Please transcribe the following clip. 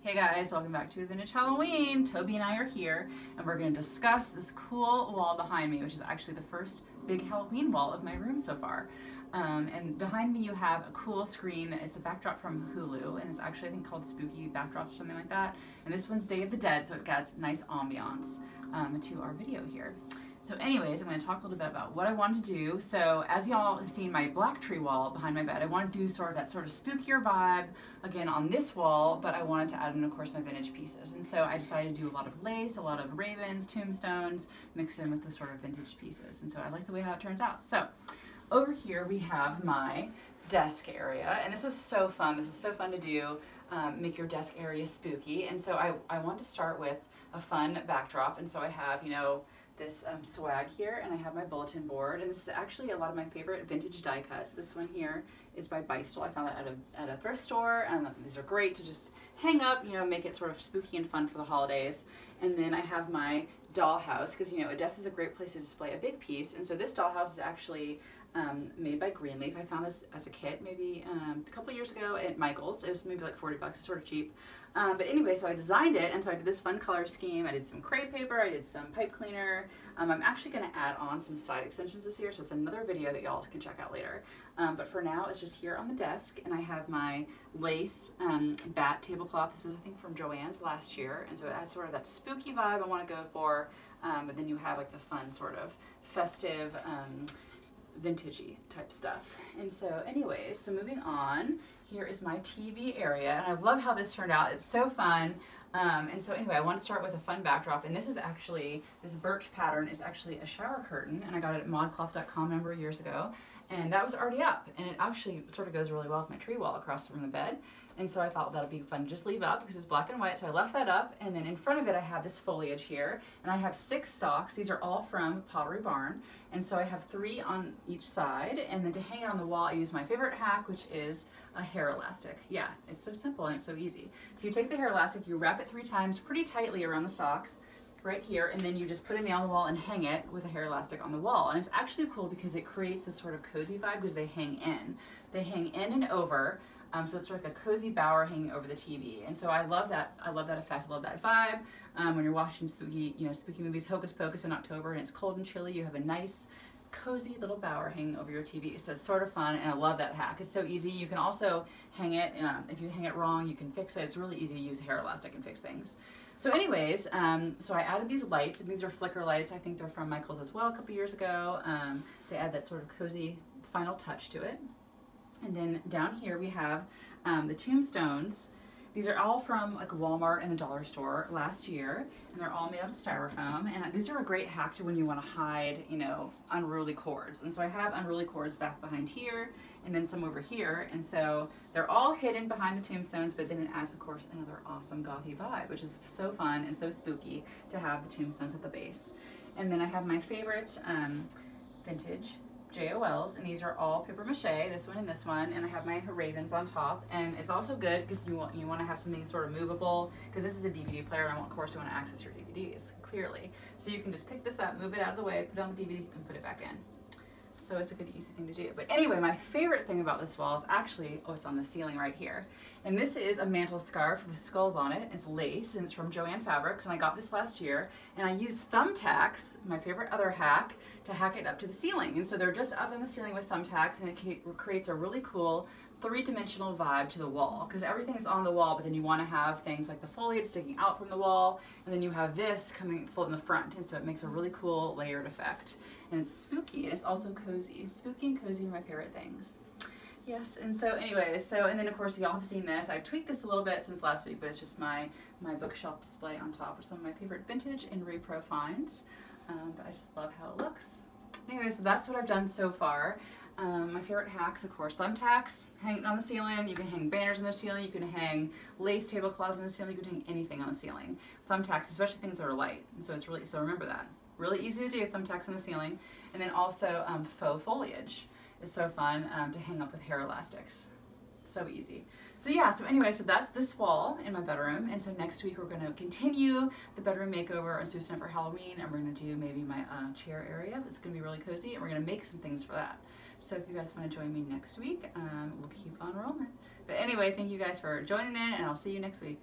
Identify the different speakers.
Speaker 1: Hey guys, welcome back to Vintage Halloween. Toby and I are here and we're going to discuss this cool wall behind me, which is actually the first big Halloween wall of my room so far. And behind me you have a cool screen. It's a backdrop from Hulu and it's actually I think called Spooky Backdrop or something like that. And this one's Day of the Dead, so it got nice ambiance to our video here. So anyways, I'm going to talk a little bit about what I wanted to do. So as y'all have seen my black tree wall behind my bed, I wanted to do sort of that sort of spookier vibe again on this wall, but I wanted to add in, of course, my vintage pieces. And so I decided to do a lot of lace, a lot of ravens, tombstones, mixed in with the sort of vintage pieces. And so I like the way how it turns out. So over here we have my desk area, and this is so fun. This is so fun to do, make your desk area spooky. And so I want to start with a fun backdrop. And so I have, you know, this swag here, and I have my bulletin board, and this is actually a lot of my favorite vintage die cuts. This one here is by Beistel. I found that at a thrift store, and these are great to just hang up, you know, make it sort of spooky and fun for the holidays. And then I have my dollhouse, because, you know, a desk is a great place to display a big piece, and so this dollhouse is actually made by Greenleaf. I found this as a kit maybe a couple years ago at Michael's. It was maybe like 40 bucks, it's sort of cheap. But anyway, so I designed it, and so I did this fun color scheme. I did some crepe paper, I did some pipe cleaner. I'm actually going to add on some side extensions this year, so it's another video that y'all can check out later. But for now, it's just here on the desk, and I have my lace bat tablecloth. This is, I think, from Joann's last year, and so it has sort of that spooky vibe I want to go for, but then you have like the fun sort of festive, vintagey type stuff. And so anyways, so moving on, here is my TV area, and I love how this turned out. It's so fun. And so anyway, I want to start with a fun backdrop, and this is actually, this birch pattern is actually a shower curtain, and I got it at modcloth.com a number of years ago, and that was already up, and it actually sort of goes really well with my tree wall across from the bed. And so I thought that'd be fun to just leave up because it's black and white, so I left that up. And then in front of it I have this foliage here, and I have 6 stalks. These are all from Pottery Barn, and so I have 3 on each side. And then to hang it on the wall, I use my favorite hack, which is a hair elastic. Yeah, it's so simple and it's so easy. So you take the hair elastic, you wrap it 3 times pretty tightly around the stalks right here, and then you just put a nail on the wall and hang it with a hair elastic on the wall. And it's actually cool because it creates this sort of cozy vibe because they hang in. They hang in and over. So it's sort of like a cozy bower hanging over the TV, and so I love that. I love that effect. I love that vibe. When you're watching spooky, you know, spooky movies, Hocus Pocus in October, and it's cold and chilly, you have a nice, cozy little bower hanging over your TV. So it's sort of fun, and I love that hack. It's so easy. You can also hang it. If you hang it wrong, you can fix it. It's really easy to use hair elastic and fix things. So anyways, so I added these lights, and these are flicker lights. I think they're from Michael's as well a couple years ago. They add that sort of cozy final touch to it. And then down here we have the tombstones. These are all from like Walmart and the dollar store last year, and they're all made out of styrofoam. And these are a great hack to when you want to hide, you know, unruly cords. And so I have unruly cords back behind here, and then some over here. And so they're all hidden behind the tombstones, but then it adds, of course, another awesome gothy vibe, which is so fun and so spooky to have the tombstones at the base. And then I have my favorite vintage JOLs, and these are all paper mache, this one and this one, and I have my ravens on top. And it's also good because you want to have something sort of movable, because this is a DVD player, and of course you want to access your DVDs clearly. So you can just pick this up, move it out of the way, put it on the DVD, and put it back in. So it's a good, easy thing to do. But anyway, my favorite thing about this wall is actually, oh, it's on the ceiling right here. And this is a mantle scarf with skulls on it. It's lace, and it's from Joann Fabrics, and I got this last year. And I use thumbtacks, my favorite other hack, to hack it up to the ceiling. And so they're just up on the ceiling with thumbtacks, and it creates a really cool 3-dimensional vibe to the wall, because everything is on the wall, but then you want to have things like the foliage sticking out from the wall, and then you have this coming full in the front, and so it makes a really cool layered effect. And it's spooky, and it's also cozy. Spooky and cozy are my favorite things. Yes, and so anyways, and then of course y'all have seen this. I tweaked this a little bit since last week, but it's just my bookshelf display on top of some of my favorite vintage and repro finds. But I just love how it looks. Anyway, so that's what I've done so far. My favorite hacks, of course, thumbtacks, hanging on the ceiling. You can hang banners on the ceiling. You can hang lace tablecloths on the ceiling. You can hang anything on the ceiling. Thumbtacks, especially things that are light. And so it's really, so remember that. Really easy to do, thumbtacks on the ceiling. And then also faux foliage is so fun to hang up with hair elastics. So easy. So yeah, so anyway, so that's this wall in my bedroom, and so next week we're going to continue the bedroom makeover on Sprucing for Halloween, and we're going to do maybe my chair area. It's going to be really cozy, and we're going to make some things for that. So if you guys want to join me next week, we'll keep on rolling. But anyway, thank you guys for joining in, and I'll see you next week.